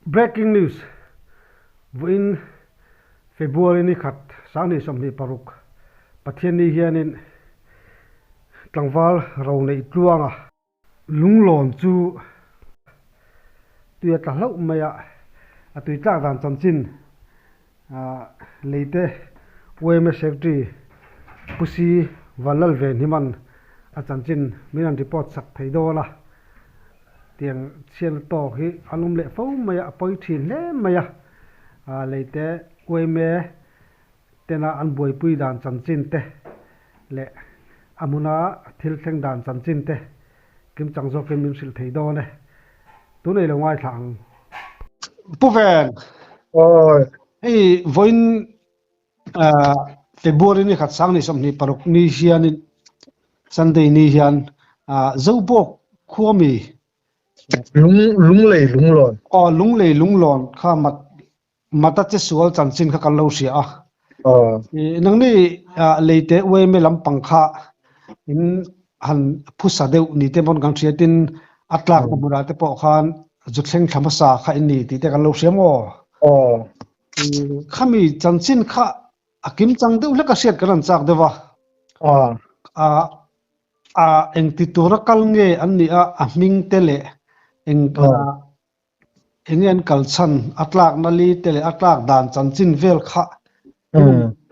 Breaking news. In February ni khat sang ni som ni paruk pathian ni hianin tlangwal ro nei tluanga lunglon chu tuya tlau maya atui tla dan chanchin leite weme secretary pusi walal ve niman a chanchin minan report sak theidola tiang chian to hi alum le fo maya poi thin le maya leite weme tena an boi pui dan chanchin te le amuna thil thleng dan chanchin te kim changzo ke min sil theido ne tu nei lo ngai thang puven oi ei voin February ni khat sang ni som ni paruk ni hianin Sunday ni hian zobok khuami lunglei lunglon lunglei lunglon kha mata che sual chanchin kha kan lo sia nang ni leite weme lampang kha in han phusa deu ni te mon gang thiatin atlak mura te po khan juthleng thamasa kha inni ti te kan lo sia mo khami chanchin kha akim chang deu leka siat kan chak dewa engti tura kal nge anni a ming tele engen kalchan atlak nali tele atlak dan chanchin vel kha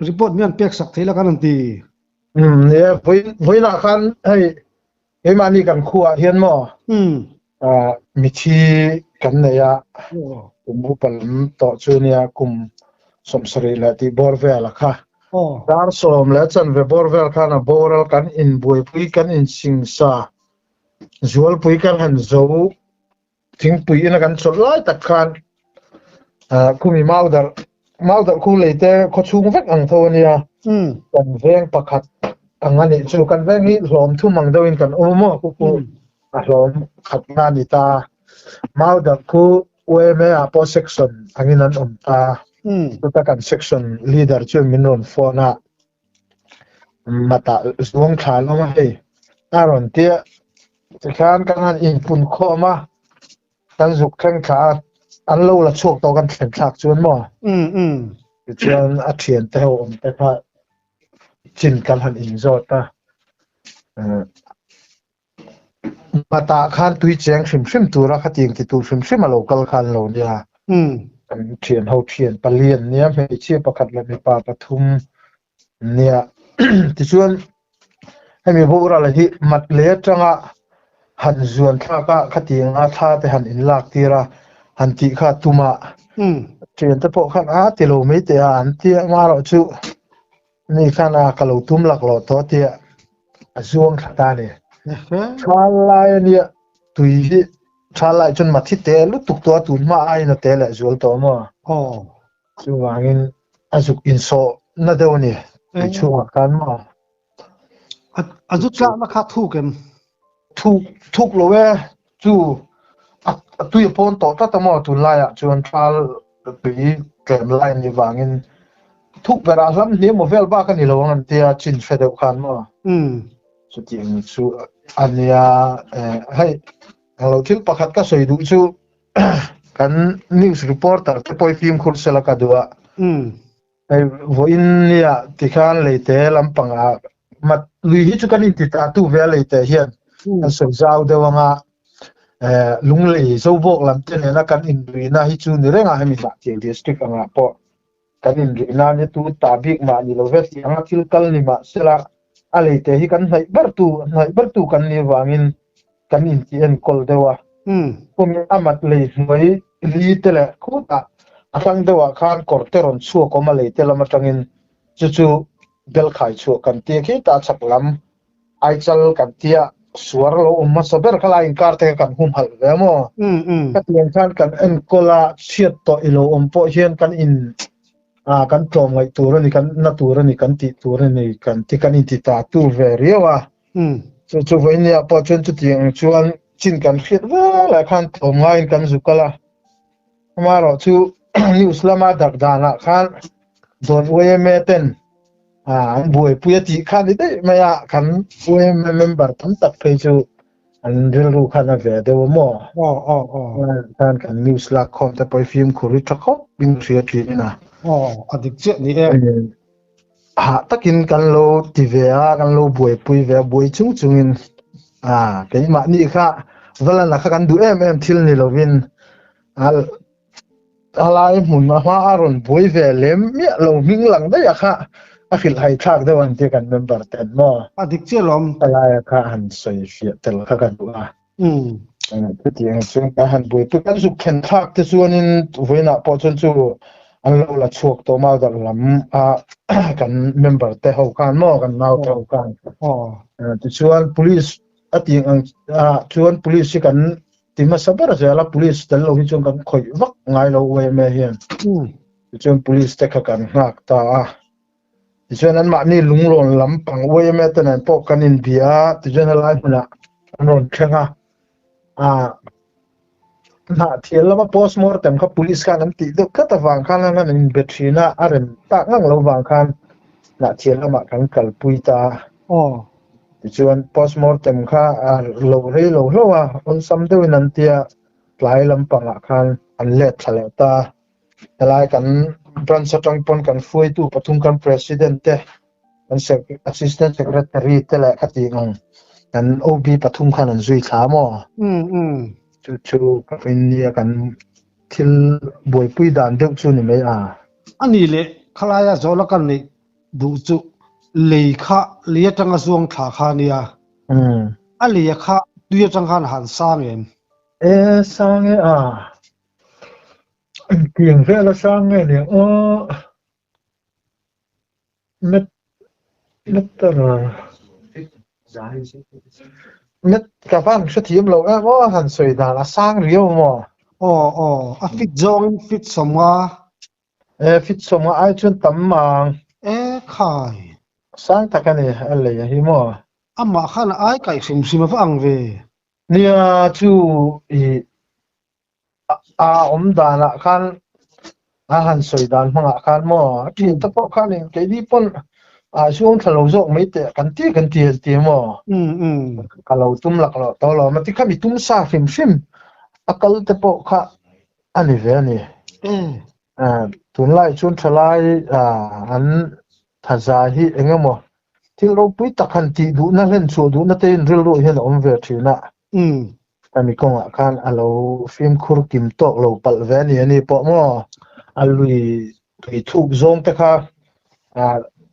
report mian pek sak theila kan anti ne voina khan ei mani kan khuwa hian mo mithi kan neya mu palam to chunia kum somsari la ti borvel kha dar som la chan ve borvel kha na boral kan in boi pui kan in singsa zual pui kan han zo thing pui ina kan cholai tak khan kumi maudar khu leite kho chung vek ang thonia kan veng pakhat angani chu kan veng hi hlom thu mang doin kan omo ku a hlom khatna ni ta maudar khu weme a po section anginan ta ta kan section leader chu minon phone mata zwong thalo ma he aron tia khan kan in pun khoma kan zuk thleng kha an lo la chok to kan thleng thak chuan mo chuan a thian te ho te kha chin kan han in zota mata khan tui cheng hrim tura khating ti tu hrim a local khan lo nia kan thian ho thian palian nia me chi pakhat la mi pa pathum nia ti chuan hemi bora la hi mat le tanga han zuan tha ka khating a tha te han in lak tira han ti kha tuma thian te po khan a ti lo me te an ti ma ro chu ni khana ka lo tum lak lo to ti a zuang khata ni chalai ni tui hi chalai chun ma thi te lu tuk to tun ma ai na te la zual to mo chu wangin azuk in so na de ni chu kan mo azuk cha na kha thu kem thuk lo we chu tu pon to ta mo tu la ya chuan thal tui kem lai ni wangin thuk bera lam ni mo vel ba kan ni lo ngan tia chin fedeu khan mo chu ting chu ania hai alo thil pakhat ka soi du chu kan news reporter te poi film khur sela ka duwa ai voin nia ti khan leite lampanga mat lui hi chu kan in ti ta tu ve leite hian an so zau de wanga lunglei zobok lam te na kan in rina hi chu ni renga hemi ba ti district anga po kan in rina ni tu ta big ma ni lo ve ti anga thil kal ni ma sela a leite hi kan hai bar tu kan ni wangin kan in ti en kol dewa komi amat le moi li tele khuta atang dewa khan korteron chu ko ma leite lama tangin chu bel khai chu kan ti khi ta chaklam ai chal kan tia suar lo umma saber khala in karte kan hum hal ve mo ka tian khan kan en kola siat to ilo umpo hian kan in kan tom ngai turani kan na turani kan ti turani kan ti kan in ti ta tu ve riwa chu voinia po chen chu tiang chuan chin kan khiat wa la khan tom ngai kan zukala maro chu news lama dak dana khan don we meten an buai puya ti khan dei maya kan we member tam tak phei chu อันเรื่องรู้คันเวเดวมอท่านกันนิวส์ลักคอมแต่ไปฟิล์มคุริทักเขาบินเสียทีนี่นะอดิกเจนี่เองตะกินกันโลติเวะกันโลบวยปุยเวบวยจุงอินเกิดมานี่ค่ะเวลานักกันดูทิลนี่โลวินอะไรหมุนมาว่าอารมณ์บวยเวเลมเนี่ยเรามิ่งหลังได้อะค่ะคิดให้ทักได้วันที่กันเมมเบอร์แต่มอดิกเจลมอะไรค่ะหันสวยเสียแต่ละกันดูก็ที่อย่างเช่นการหันบวยตัวกันสุขเข็นทักที่ส่วนนี้เวน่าพอจนจู่อันเราละชวกตัวมาดัลลำกันเมมเบอร์แต่เขาการมอกันเอาเท่ากันที่ส่วน police ที่ส่วน police กันที่มาสับระเจ้าละ police แต่เราที่ส่วนกันคอยวักไงเราเว้ยไม่เห็นที่ส่วน police แต่กันหักตาที่ส่วนนั้นมานี่ลุงหล่นลำปังเว้ยไม่แต่นั้นพวกกันอินเดียที่ส่วนอะไรมันอ่ะนนเชงน่าเที่ยวแล้วมา postmortem ครับ police กันนั่นติดก็ตะวังกันนั่นอินเบตรีน่าอะไรต่างๆเราวังกันน่าเที่ยวแล้วมากันกัลปุยตาที่ส่วน postmortem ค่ะเราเรื่องเราว่าคนซ้ำด้วยนั่นเที่ยวหลายลำปังกันอันเล็ดทะเลตาอะไรกันบรันสตรังปนกันฟุยตู้ปทุมกัน president เตมัน assistant secretary เตแหละคติงกัน OB ปทุมกันนั่นจุยถามจู่ๆกับอินเดียกันทิลบวยปุยดานเด็กจู่นี่ไม่อันนี้เลยคลายาโจลกันนี่ดูจู่เลยค่ะเลียจังกระทรวงฐาคานี่อันเลยค่ะดูจังการหันสร้างสร้างเกี่ยงเรื่องสร้างเนี่ยเม็ดตระเม็ดกับบ้านชุดทีมเราว่าหันสวยดาละสร้างเรียวมั้งฟิตจงฟิตสมว่าฟิตสมว่าไอจนตั้มมังขายสร้างตะกันเนี่ยอะไรอย่างนี้มั้งมาขันไอไก่สิมฟังเวเนี่ยจู่ดานะขันหันสวยดานมังขันมั้งที่ตะปอขันเนี่ยแกดีปนช่วงทะเลาะจอกไม่เตะกันที่มั้งก็เราตุ้มหลักเราตลอดมันที่ข้ามีตุ้มซาฟิมกัลตะปอข้าอันนี้เว้ยนี่ตุนไล่ช่วงทลายอันทัศน์ที่เองมั้งที่เราไปตักขันที่ดูนั่นเล่นชัวดูนั่นเต้นเรื่องเห็นเวทีน่ะแต่มีกองขันเราฟิล์มคุรกิมโตเราปัลเวนี่ปอมั้งลุยทุกซองแต่ข้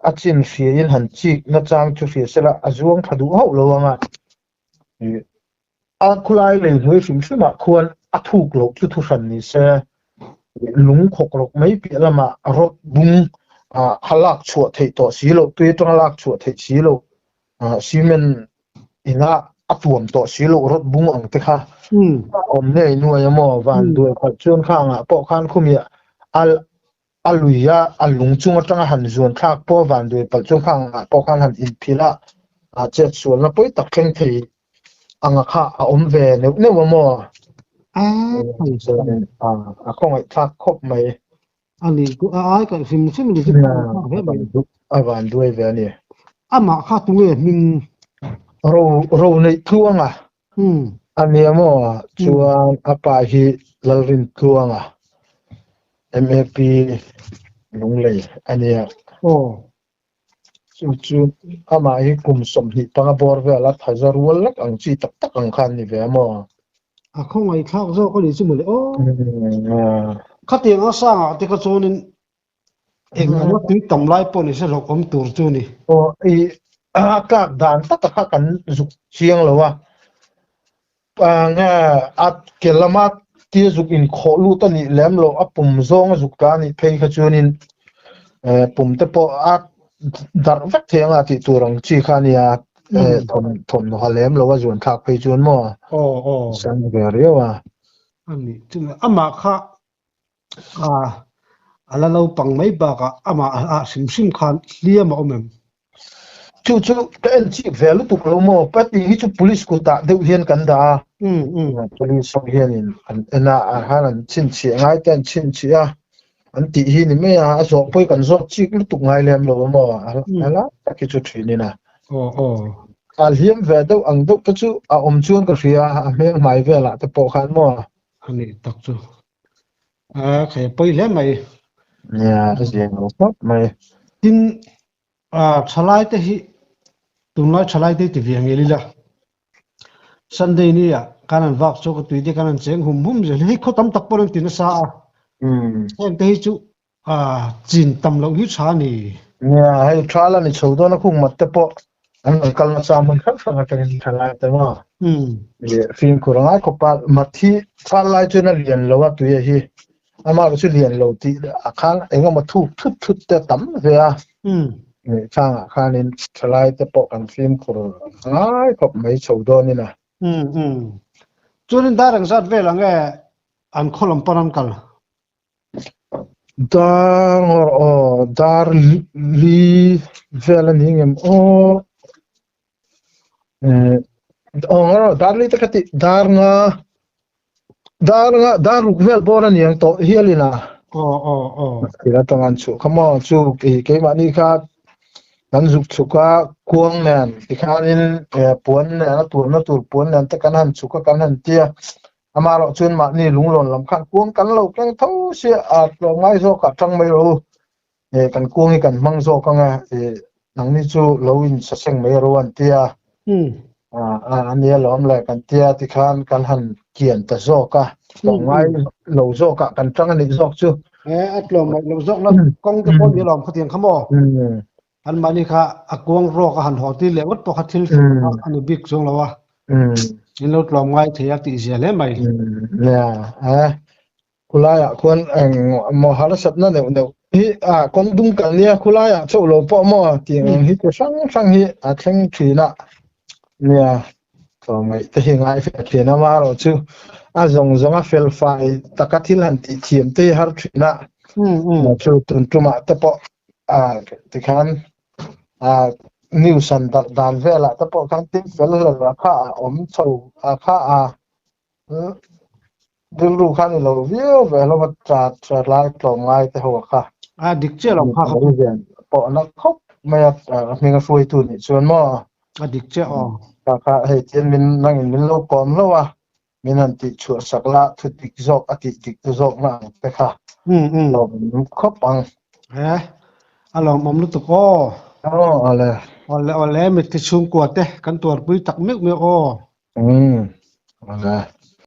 าจินฟีอินหันจิกนัดจังชุฟีเสละจวงพัดูเอาโลวงคุไลเลยเฮ้ยฟิมาควรถูกโลกทุกสันนี่เสลุงขกโลกไม่เปลี่ยนละมารถบุ้งฮัลลักชัวเทต่อสีโลตัวตรงฮัลลักชัวเทสีโลซีเมนอินะตัวมต่อสีโลรถบุ้งอังเตค่ะเนี่ยนัวยมอวันด้วยปัจจุบันข้างปอข้างคุมีลุยลุงจุงจังหันส่วนทักป้อวันด้วยปัจจุบันป้อข้างหันอินพิละเจ็ดส่วนแล้วไปตักแข่งที่ข้าเวเนี่ยว่ามั่วคงไอ้ทักครบไหมอันนี้กูก็ฟิมดูสิวันด้วยเวเนี่ยมาข้าตัวมิงเราในทั่วอันนี้มั่วชวนไปที่ลาลินทั่วMAP ลุงเลยอันนี้จู่มาให้กลุ่มสมหิปังบอร์เวลัดหายรัวลักอังจีตักอังคันนี่เวมั้งคงไอ้ข้าวโซ่ก็ดีสมุนเลยข้าเตียงสร้างที่เขาโซนินเองว่าถึงต่ำไรปนนี่สลบตัวจูนี่กากด่านตักกันสุกเชียงหรือว่าเกลมาที่สุกอินโคลูตันนี่แหลมโลปุ่มซองสุกการนี่เพย์ขจูนินปุ่มเตปดาร์ฟักเทียงที่ตัวรังจีขานี่ทนหัวแหลมโลว่าจวนทักเพย์จวนมั้งสังเกตเรียวอันนี้จึงมาค่ะแล้วเราปังไม่บากมาสิมคันเลี้ยมาอมจู่ก็เอ็นจีเวลุตุกเราโม่ปัดนี้จู่ police กูตาเดือดเฮียนกันดาpolice ส่งเฮียนอันนั้นชินชีง่ายแต่ชินชีอันที่นี่ไม่สอบไปกันสอบจีลุตุกง่ายเลยเราโม่อะไรตะกี้จู่ทีนี่นะ alhiam ve do ang do chu a chuan ka ria a me mai vela te po khan mo ani tak chu khe poi le mai ya jeng lo pop mai tin chalai te hi tunlai chalai te ti viang elila Sunday ni kanan vak chu ka tuite kanan cheng hum je hi khotam tak por tin sa em te hi chu chin tam lo hi cha ni ya hai thala ni chodo na khung mat te po an kal na sa man khan sa ka ni thala te ma ye film kuranga ko pa mathi thalai chu na lian lo wa tu ye hi ama ro chu lian lo ti akhan enga ma thu thut te tam ve a ni chang khanin thalai te po kan film kur ai ko mai chodo ni na chunin darang zat ve lang an kholam paran kal dar li velen hingem dar li takati dar vel boran yang to hialina kira tangan chu kamo chu ke mani kha nan juk chuka kuang nen ikhanin puan na tur puan nan ta kanan chuka kanan tia amaro chun ma ni lunglon lam khan kuang kan lo keng tho se a lo ngai zo ka tang mai ro kan kuang hi kan mang zo ka nga nang ni chu lo in sa seng mai ro an tia an ya lom la kan tia ti khan kan han kian ta zo ka lo ngai lo zo ka kan tang ani zo chu atlom mai lo zo la kong te pon ni lom khatiang khamo an mani kha akuang ro ka han hoti le wat to khathil ani big zong lawa in lo tlom ngai thia ti zele mai ya kulaya kon mo hala satna ne hi kong dung kan lia kulaya chu lo po mo ti hi ko sang hi a thleng thina nia to mai te hi ngai fe thina ma ro chu a zong a fel fai takathil han ti thiam te har thina chu tun tuma te po ti khan new san dan vela ta po kan tin vela la kha om chau kha dulu khan lo view vela ma tra lai to ngai te ho kha dik che lo kha po na khop ma me nga foi tu ni chuan mo dik che kha he chen min lo kom lo wa min an ti chu sakla thu tik zok ati tik tu zok na te kha lo khop ang alom mom lu to ko ale mit ti chung ko te kan tor pui tak mek me ale